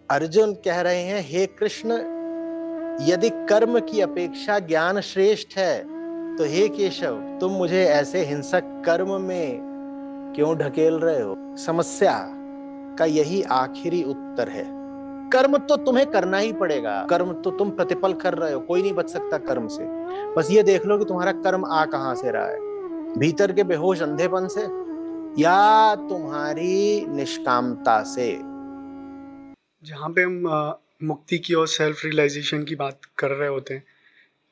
अर्जुन कह रहे हैं, हे कृष्ण, यदि कर्म की अपेक्षा ज्ञान श्रेष्ठ है तो हे केशव, तुम मुझे ऐसे हिंसक कर्म में क्यों ढकेल रहे हो? समस्या का यही आखिरी उत्तर है। कर्म तो तुम्हें करना ही पड़ेगा, कर्म तो तुम प्रतिपल कर रहे हो, कोई नहीं बच सकता कर्म से। बस ये देख लो कि तुम्हारा कर्म आ कहां से रहा है, भीतर के बेहोश अंधेपन से या तुम्हारी निष्कामता से। जहाँ पे हम मुक्ति की और सेल्फ रियलाइजेशन की बात कर रहे होते हैं,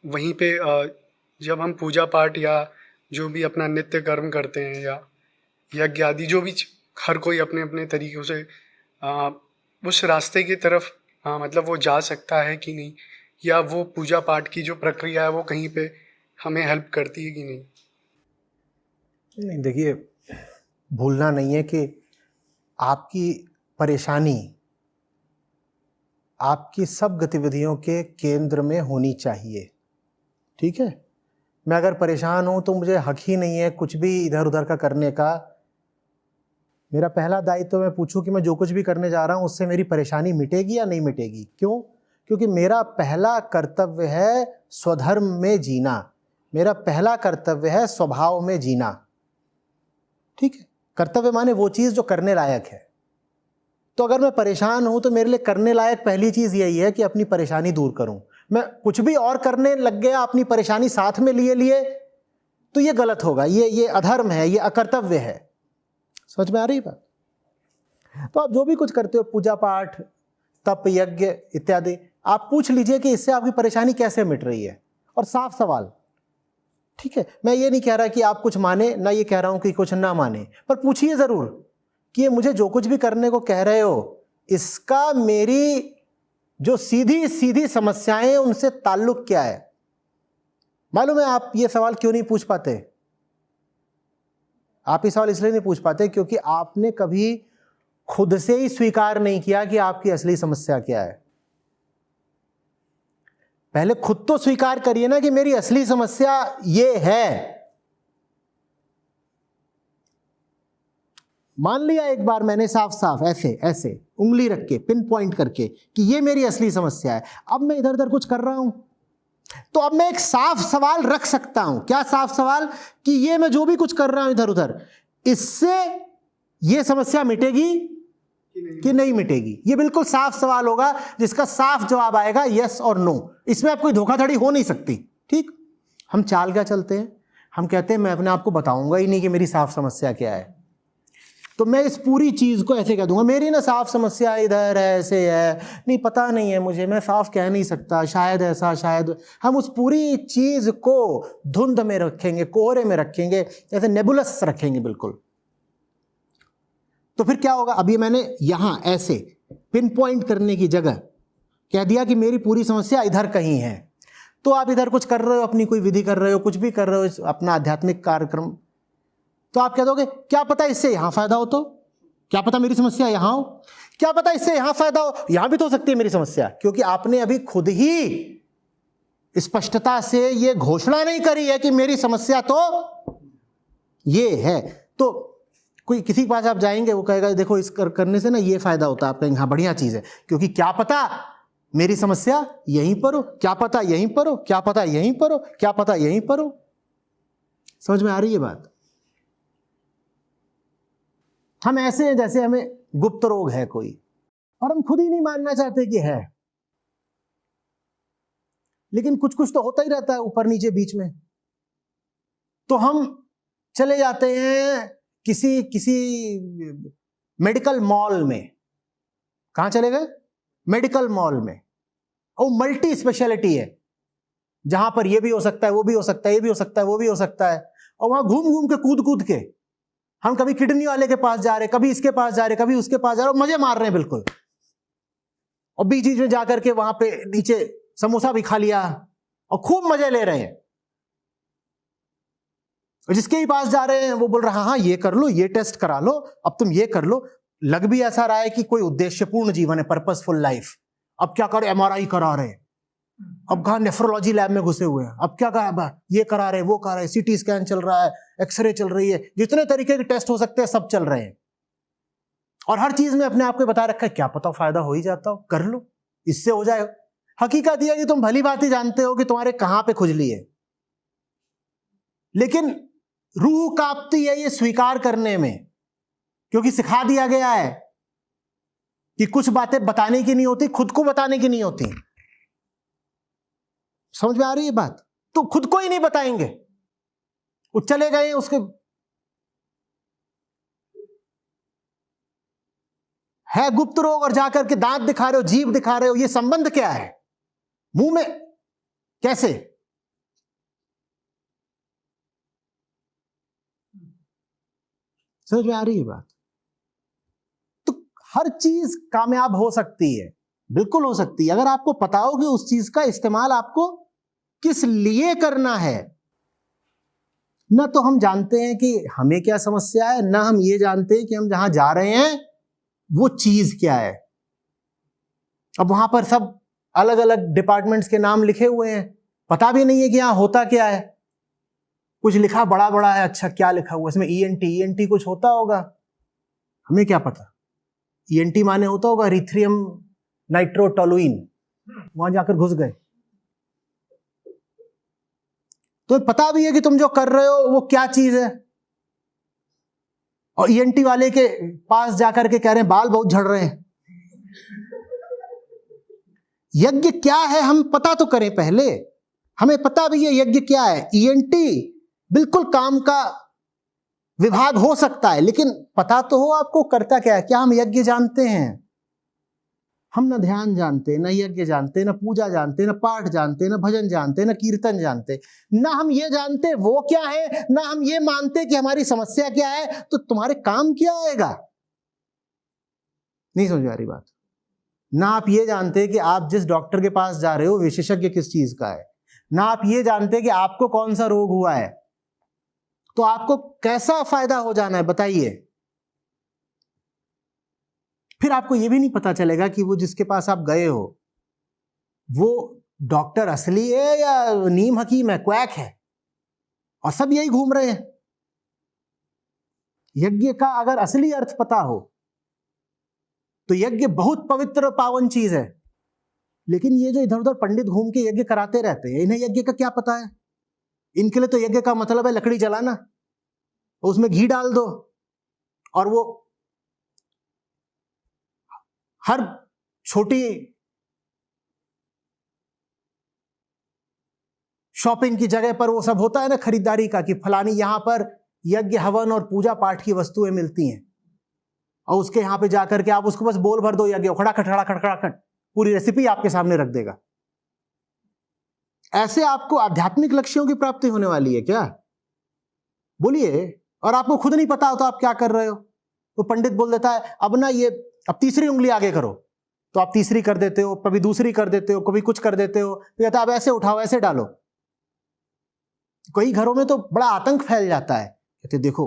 वहीं पे जब हम पूजा पाठ या जो भी अपना नित्य कर्म करते हैं या यज्ञ आदि जो भी हर कोई अपने अपने तरीक़ों से उस रास्ते की तरफ मतलब वो जा सकता है कि नहीं, या वो पूजा पाठ की जो प्रक्रिया है वो कहीं पे हमें हेल्प करती है कि नहीं? नहीं, देखिए, भूलना नहीं है कि आपकी परेशानी आपकी सब गतिविधियों के केंद्र में होनी चाहिए। ठीक है, मैं अगर परेशान हूं तो मुझे हक ही नहीं है कुछ भी इधर उधर का करने का। मेरा पहला दायित्व तो मैं पूछूं कि मैं जो कुछ भी करने जा रहा हूं उससे मेरी परेशानी मिटेगी या नहीं मिटेगी। क्यों? क्योंकि मेरा पहला कर्तव्य है स्वधर्म में जीना, मेरा पहला कर्तव्य है स्वभाव में जीना। ठीक है, कर्तव्य माने वो चीज जो करने लायक है। तो अगर मैं परेशान हूं तो मेरे लिए करने लायक पहली चीज यही है कि अपनी परेशानी दूर करूं। मैं कुछ भी और करने लग गया अपनी परेशानी साथ में लिए लिए तो ये गलत होगा, ये अधर्म है, ये अकर्तव्य है। समझ में आ रही बात? तो आप जो भी कुछ करते हो, पूजा पाठ, तप, यज्ञ इत्यादि, आप पूछ लीजिए कि इससे आपकी परेशानी कैसे मिट रही है, और साफ सवाल। ठीक है, मैं ये नहीं कह रहा कि आप कुछ माने, ना ये कह रहा हूं कि कुछ ना माने, पर पूछिए जरूर कि ये मुझे जो कुछ भी करने को कह रहे हो, इसका मेरी जो सीधी सीधी समस्याएं उनसे ताल्लुक क्या है। मालूम है आप ये सवाल क्यों नहीं पूछ पाते? आप ये सवाल इसलिए नहीं पूछ पाते क्योंकि आपने कभी खुद से ही स्वीकार नहीं किया कि आपकी असली समस्या क्या है। पहले खुद तो स्वीकार करिए ना कि मेरी असली समस्या ये है। मान लिया एक बार मैंने साफ साफ ऐसे ऐसे उंगली रख के पिन पॉइंट करके कि ये मेरी असली समस्या है। अब मैं इधर उधर कुछ कर रहा हूं तो अब मैं एक साफ सवाल रख सकता हूं। क्या साफ सवाल? कि ये मैं जो भी कुछ कर रहा हूं इधर उधर, इससे ये समस्या मिटेगी कि नहीं मिटेगी? ये बिल्कुल साफ सवाल होगा जिसका साफ जवाब आएगा यस और नो। इसमें आप कोई धोखाधड़ी हो नहीं सकती। ठीक, हम चाल क्या चलते हैं, हम कहते हैं मैं अपने आप को बताऊंगा ही नहीं कि मेरी साफ समस्या क्या है। तो मैं इस पूरी चीज को ऐसे कह दूंगा, मेरी ना साफ समस्या इधर है, ऐसे है, नहीं पता नहीं है मुझे, मैं साफ कह नहीं सकता, शायद ऐसा शायद। हम उस पूरी चीज को धुंध में रखेंगे, कोहरे में रखेंगे, ऐसे नेबुलस रखेंगे बिल्कुल। तो फिर क्या होगा? अभी मैंने यहां ऐसे पिन पॉइंट करने की जगह कह दिया कि मेरी पूरी समस्या इधर कहीं है। तो आप इधर कुछ कर रहे हो, अपनी कोई विधि कर रहे हो, कुछ भी कर रहे हो, अपना आध्यात्मिक कार्यक्रम, तो आप कह दोगे क्या पता इससे यहां फायदा हो, तो क्या पता मेरी समस्या यहां हो, क्या पता इससे यहां फायदा हो, यहां भी तो हो सकती है मेरी समस्या। क्योंकि आपने अभी खुद ही स्पष्टता से यह घोषणा नहीं करी है कि मेरी समस्या तो ये है। तो कोई किसी के पास आप जाएंगे, वो कहेगा देखो इस करने से ना ये फायदा होता है। आप कहेंगे हाँ बढ़िया चीज है, क्योंकि क्या पता मेरी समस्या यहीं पर हो, क्या पता यहीं पर हो, क्या पता यहीं पर हो, क्या पता यहीं पर हो। समझ में आ रही है बात? हम ऐसे हैं जैसे हमें गुप्त रोग है कोई, और हम खुद ही नहीं मानना चाहते कि है, लेकिन कुछ कुछ तो होता ही रहता है ऊपर नीचे बीच में। तो हम चले जाते हैं किसी मेडिकल मॉल में। कहां चले गए? मेडिकल मॉल में। और मल्टी स्पेशलिटी है, जहां पर ये भी हो सकता है, वो भी हो सकता है, ये भी हो सकता है, वो भी हो सकता है। और वहां घूम घूम के कूद कूद के हम कभी किडनी वाले के पास जा रहे, कभी इसके पास जा रहे, कभी उसके पास जा रहे, और मजे मार रहे हैं बिल्कुल। और बीच बीच में जाकर के वहां पे नीचे समोसा भी खा लिया और खूब मजे ले रहे हैं। और जिसके ही पास जा रहे हैं वो बोल रहा हाँ ये कर लो, ये टेस्ट करा लो, अब तुम ये कर लो। लग भी ऐसा रहा है कि कोई उद्देश्यपूर्ण जीवन है, पर्पसफुल लाइफ। अब क्या करे, एमआरआई करा रहे, अब कहा नेफ्रोलॉजी लैब में घुसे हुए हैं, अब क्या कहा, ये करा रहे, वो करा रहे, सीटी स्कैन चल रहा है, एक्सरे चल रही है, जितने तरीके के टेस्ट हो सकते हैं सब चल रहे हैं। और हर चीज में अपने आप को बता रखा है क्या पता फायदा हो ही जाता हो, कर लो, इससे हो जाए। हकीकत यह है कि तुम भली बात ही जानते हो कि तुम्हारे कहां पे खुजली है, लेकिन रूह कांपती है ये स्वीकार करने में, क्योंकि सिखा दिया गया है कि कुछ बातें बताने की नहीं होती, खुद को बताने की नहीं होती। समझ में आ रही है बात? तो खुद को ही नहीं बताएंगे, वो चले गए उसके है गुप्त रोग और जाकर के दांत दिखा रहे हो, जीभ दिखा रहे हो, ये संबंध क्या है? मुंह में कैसे? समझ में आ रही है बात? तो हर चीज कामयाब हो सकती है, बिल्कुल हो सकती है, अगर आपको पता हो कि उस चीज का इस्तेमाल आपको किस लिए करना है। ना तो हम जानते हैं कि हमें क्या समस्या है, ना हम ये जानते हैं कि हम जहां जा रहे हैं वो चीज क्या है। अब वहां पर सब अलग अलग डिपार्टमेंट्स के नाम लिखे हुए हैं, पता भी नहीं है कि यहां होता क्या है। कुछ लिखा बड़ा बड़ा है, अच्छा क्या लिखा हुआ इसमें? ईएनटी कुछ होता होगा, हमें क्या पता। ईएनटी माने होता होगा इरीथ्रियम नाइट्रोटोलुइन, वहां जाकर घुस गए। तो पता भी है कि तुम जो कर रहे हो वो क्या चीज है, और ईएनटी वाले के पास जाकर के कह रहे हैं बाल बहुत झड़ रहे हैं। यज्ञ क्या है हम पता तो करें पहले, हमें पता भी है यज्ञ क्या है। ईएनटी बिल्कुल काम का विभाग हो सकता है, लेकिन पता तो हो आपको करता क्या है। क्या हम यज्ञ जानते हैं? हम ना ध्यान जानते, ना यज्ञ जानते, ना पूजा जानते, ना पाठ जानते, ना भजन जानते, ना कीर्तन जानते, ना हम ये जानते वो क्या है, ना हम ये मानते कि हमारी समस्या क्या है। तो तुम्हारे काम क्या आएगा? नहीं समझ आ रही बात? ना आप ये जानते कि आप जिस डॉक्टर के पास जा रहे हो विशेषज्ञ किस चीज का है, ना आप ये जानते कि आपको कौन सा रोग हुआ है, तो आपको कैसा फायदा हो जाना है बताइए। फिर आपको यह भी नहीं पता चलेगा कि वो जिसके पास आप गए हो वो डॉक्टर असली है या नीम हकीम है, क्वैक है, और सब यही घूम रहे हैं। यज्ञ का अगर असली अर्थ पता हो तो यज्ञ बहुत पवित्र पावन चीज है। लेकिन ये जो इधर उधर पंडित घूम के यज्ञ कराते रहते हैं, इन्हें यज्ञ का क्या पता है? इनके लिए तो यज्ञ का मतलब है लकड़ी जलाना, उसमें घी डाल दो, और वो हर छोटी शॉपिंग की जगह पर वो सब होता है ना खरीदारी का, कि फलानी यहां पर यज्ञ हवन और पूजा पाठ की वस्तुएं मिलती हैं, और उसके यहां पे जाकर के आप उसको बस बोल भर दो यज्ञ, खड़ा खट खड़ा खट खड़ा खट, पूरी रेसिपी आपके सामने रख देगा। ऐसे आपको आध्यात्मिक लक्ष्यों की प्राप्ति होने वाली है क्या? बोलिए। और आपको खुद नहीं पता हो तो आप क्या कर रहे हो? तो पंडित बोल देता है अब ना ये अब तीसरी उंगली आगे करो, तो आप तीसरी कर देते हो, कभी दूसरी कर देते हो, कभी कुछ कर देते हो, तो कहता है अब ऐसे उठाओ, ऐसे डालो। कई घरों में तो बड़ा आतंक फैल जाता है, कहते देखो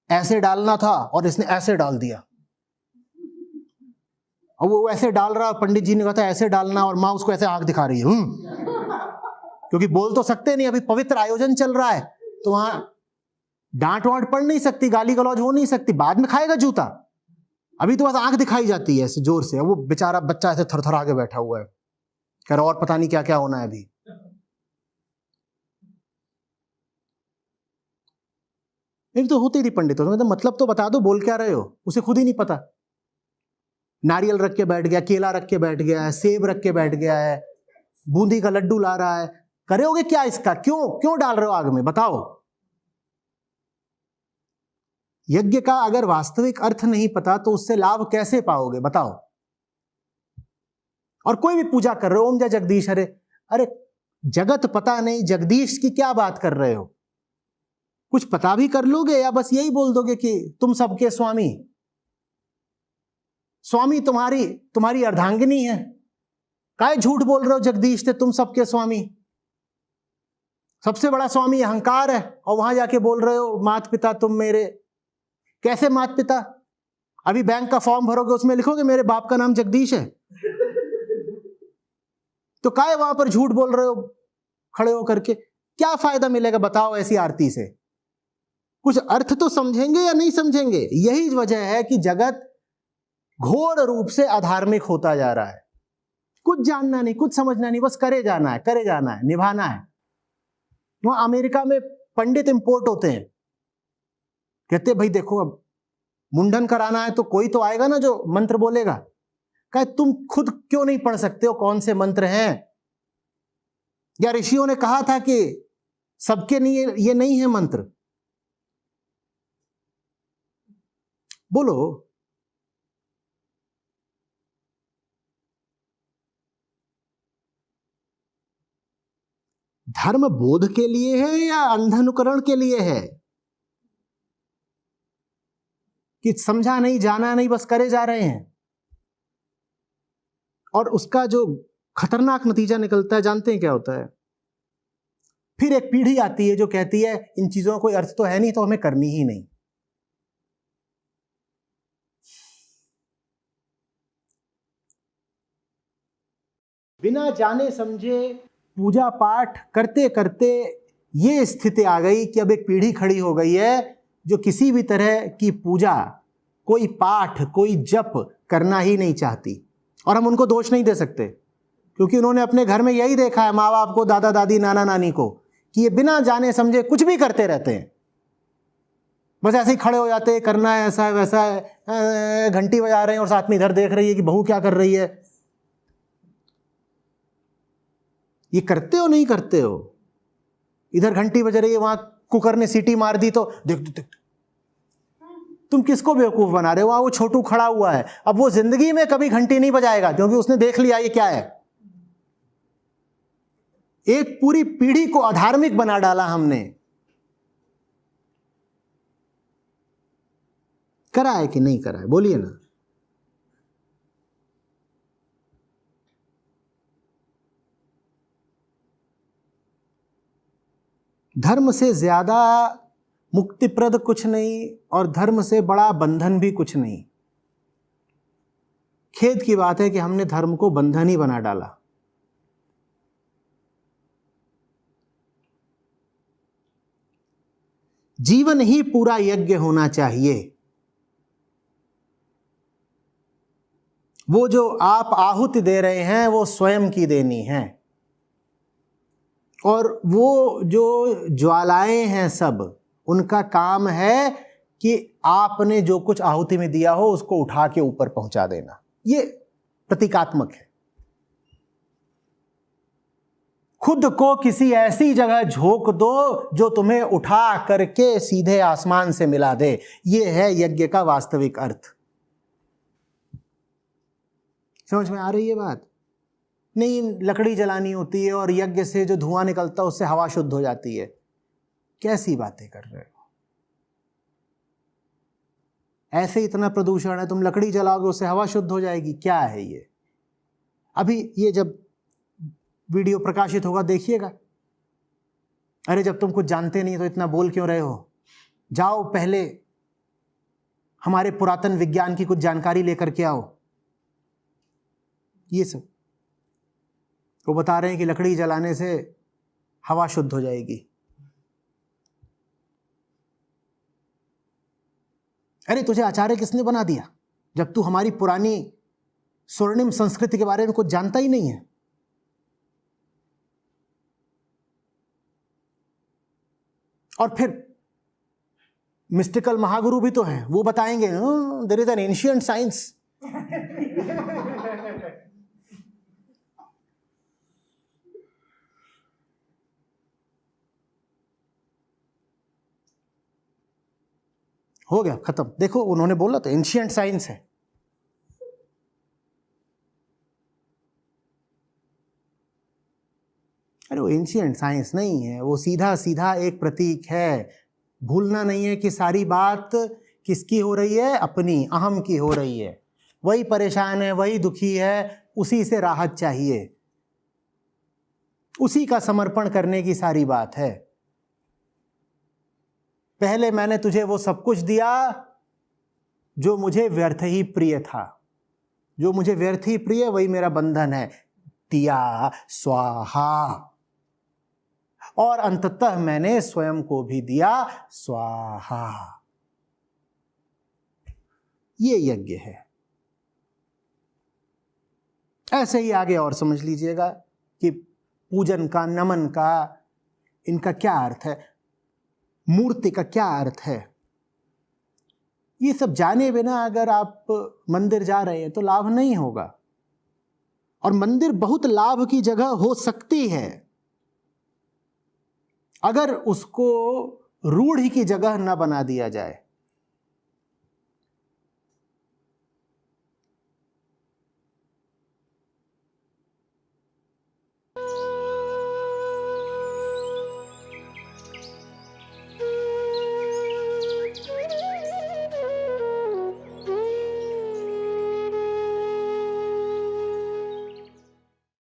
ऐसे डालना था और इसने ऐसे डाल दिया, और वो ऐसे डाल रहा, पंडित जी ने कहा था ऐसे डालना, और माँ उसको ऐसे आंख दिखा रही है, क्योंकि बोल तो सकते नहीं, अभी पवित्र आयोजन चल रहा है, तो वहां डांट वांट पड़ नहीं सकती, गाली गलौज हो नहीं सकती, बाद में खाएगा जूता, अभी तो बस आंख दिखाई जाती है ऐसे जोर से। वो बेचारा बच्चा ऐसे थरथरा के बैठा हुआ है, कह रहा और पता नहीं क्या क्या होना है अभी। एक तो होती थी पंडितों में, मतलब तो बता दो बोल क्या रहे हो, उसे खुद ही नहीं पता। नारियल रख के बैठ गया, केला रख के बैठ गया है, सेब रख के बैठ गया है, बूंदी का लड्डू ला रहा है, करोगे क्या इसका? क्यों क्यों डाल रहे हो आग में, बताओ। यज्ञ का अगर वास्तविक अर्थ नहीं पता तो उससे लाभ कैसे पाओगे, बताओ। और कोई भी पूजा कर रहे हो, ओम जय जगदीश, अरे अरे जगत पता नहीं, जगदीश की क्या बात कर रहे हो? कुछ पता भी कर लोगे या बस यही बोल दोगे कि तुम सबके स्वामी? स्वामी तुम्हारी अर्धांगिनी है, काहे झूठ बोल रहे हो? जगदीश थे तुम सबके स्वामी, सबसे बड़ा स्वामी अहंकार है, और वहां जाके बोल रहे हो माता पिता तुम मेरे। कैसे माता पिता? अभी बैंक का फॉर्म भरोगे उसमें लिखोगे मेरे बाप का नाम जगदीश है, तो काहे वहां पर झूठ बोल रहे हो खड़े होकर के? क्या फायदा मिलेगा बताओ ऐसी आरती से? कुछ अर्थ तो समझेंगे या नहीं समझेंगे। यही वजह है कि जगत घोर रूप से अधार्मिक होता जा रहा है। कुछ जानना नहीं, कुछ समझना नहीं, बस करे जाना है, करे जाना है, निभाना है। वहां अमेरिका में पंडित इंपोर्ट होते हैं, कहते भाई देखो अब मुंडन कराना है तो कोई तो आएगा ना जो मंत्र बोलेगा। कहे तुम खुद क्यों नहीं पढ़ सकते हो कौन से मंत्र हैं? या ऋषियों ने कहा था कि सबके लिए ये नहीं है मंत्र? बोलो। धर्म बोध के लिए है या अंधानुकरण के लिए है? कि समझा नहीं, जाना नहीं, बस करे जा रहे हैं। और उसका जो खतरनाक नतीजा निकलता है जानते हैं क्या होता है? फिर एक पीढ़ी आती है जो कहती है इन चीजों का कोई अर्थ तो है नहीं, तो हमें करनी ही नहीं। बिना जाने समझे पूजा पाठ करते करते ये स्थिति आ गई कि अब एक पीढ़ी खड़ी हो गई है जो किसी भी तरह की पूजा, कोई पाठ, कोई जप करना ही नहीं चाहती। और हम उनको दोष नहीं दे सकते क्योंकि उन्होंने अपने घर में यही देखा है, माँ बाप को, दादा दादी, नाना नानी को, कि ये बिना जाने समझे कुछ भी करते रहते हैं। बस ऐसे ही खड़े हो जाते हैं, करना है, ऐसा है वैसा है, घंटी बजा रहे हैं और साथ में इधर देख रही है कि बहू क्या कर रही है। ये करते हो नहीं करते हो? इधर घंटी बज रही है, वहां कुकर ने सीटी मार दी तो देख देख, तुम किसको बेवकूफ बना रहे हो? वहां वो छोटू खड़ा हुआ है, अब वो जिंदगी में कभी घंटी नहीं बजाएगा क्योंकि उसने देख लिया ये क्या है। एक पूरी पीढ़ी को अधार्मिक बना डाला हमने। करा है कि नहीं करा है? बोलिए ना। धर्म से ज्यादा मुक्तिप्रद कुछ नहीं और धर्म से बड़ा बंधन भी कुछ नहीं। खेद की बात है कि हमने धर्म को बंधन ही बना डाला। जीवन ही पूरा यज्ञ होना चाहिए। वो जो आप आहुति दे रहे हैं वो स्वयं की देनी है, और वो जो ज्वालाएं हैं सब, उनका काम है कि आपने जो कुछ आहुति में दिया हो उसको उठा के ऊपर पहुंचा देना। ये प्रतीकात्मक है। खुद को किसी ऐसी जगह झोंक दो जो तुम्हें उठा करके सीधे आसमान से मिला दे। ये है यज्ञ का वास्तविक अर्थ। समझ में आ रही है बात? नहीं, लकड़ी जलानी होती है और यज्ञ से जो धुआं निकलता है उससे हवा शुद्ध हो जाती है। कैसी बातें कर रहे हो? ऐसे इतना प्रदूषण है, तुम लकड़ी जलाओगे उससे हवा शुद्ध हो जाएगी? क्या है ये? अभी ये जब वीडियो प्रकाशित होगा देखिएगा। अरे जब तुम कुछ जानते नहीं तो इतना बोल क्यों रहे हो? जाओ पहले हमारे पुरातन विज्ञान की कुछ जानकारी लेकर के आओ। ये सब वो बता रहे हैं कि लकड़ी जलाने से हवा शुद्ध हो जाएगी। अरे तुझे आचार्य किसने बना दिया जब तू हमारी पुरानी स्वर्णिम संस्कृति के बारे में कुछ जानता ही नहीं है? और फिर मिस्टिकल महागुरु भी तो हैं, वो बताएंगे there is an ancient science. हो गया, खत्म। देखो उन्होंने बोला तो एंशिएंट साइंस है। अरे वो एंशिएंट साइंस नहीं है, वो सीधा सीधा एक प्रतीक है। भूलना नहीं है कि सारी बात किसकी हो रही है? अपनी, अहम की हो रही है। वही परेशान है, वही दुखी है, उसी से राहत चाहिए, उसी का समर्पण करने की सारी बात है। पहले मैंने तुझे वो सब कुछ दिया जो मुझे व्यर्थ ही प्रिय था। जो मुझे व्यर्थ ही प्रिय वही मेरा बंधन है। दिया स्वाहा। और अंततः मैंने स्वयं को भी दिया स्वाहा। ये यज्ञ है। ऐसे ही आगे और समझ लीजिएगा कि पूजन का, नमन का, इनका क्या अर्थ है, मूर्ति का क्या अर्थ है। ये सब जाने बिना अगर आप मंदिर जा रहे हैं तो लाभ नहीं होगा। और मंदिर बहुत लाभ की जगह हो सकती है अगर उसको रूढ़ि की जगह न बना दिया जाए।